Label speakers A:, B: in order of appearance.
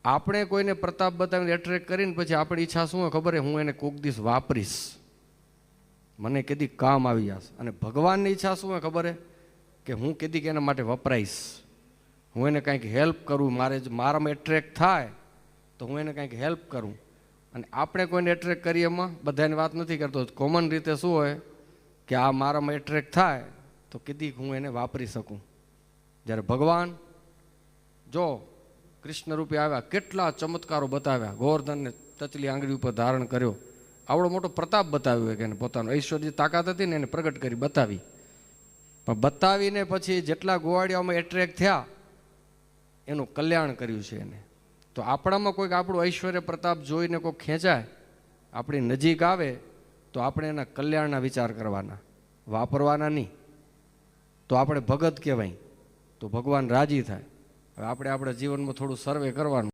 A: આપણે કોઈને પ્રતાપ બતાવીને એટ્રેક્ટ કરીને પછી આપણી ઈચ્છા શું હોય ખબર છે, હું એને કોક દિવસ વાપરીશ, મને કેદી કામ આવી જશે. અને ભગવાનની ઈચ્છા શું હોય ખબર છે કે હું કેદીક એના માટે વપરાઈશ, હું એને કંઈક હેલ્પ કરું, મારામાં એટ્રેક્ટ થાય તો હું એને કંઈક હેલ્પ કરું. અને આપણે કોઈને એટ્રેક્ટ કરીએ એમાં બધાની વાત નથી કરતો, કોમન રીતે શું હોય કે આ મારામાં એટ્રેક્ટ થાય તો કીધી હું એને વાપરી શકું. જ્યારે ભગવાન જો કૃષ્ણ રૂપે આવ્યા, કેટલા ચમત્કારો બતાવ્યા, ગોવર્ધનને ટચલી આંગળી ઉપર ધારણ કર્યો, આવડો મોટો પ્રતાપ બતાવ્યો કે એને પોતાનો ઐશ્વર્ય તાકાત હતી ને એને પ્રગટ કરી બતાવી. પણ બતાવીને પછી જેટલા ગોવાળિયાઓમાં એટ્રેક્ટ થયા એનું કલ્યાણ કર્યું છે એને. તો આપણામાં કોઈક આપણું ઐશ્વર્ય પ્રતાપ જોઈને કોઈ ખેંચાય, આપણી નજીક આવે તો આપણે એના કલ્યાણના વિચાર કરવાના, વાપરવાના નહીં. તો આપણે ભગત કહેવાય, તો ભગવાન રાજી થાય. હવે આપણે આપણા જીવનમાં થોડું સર્વે કરવાનું.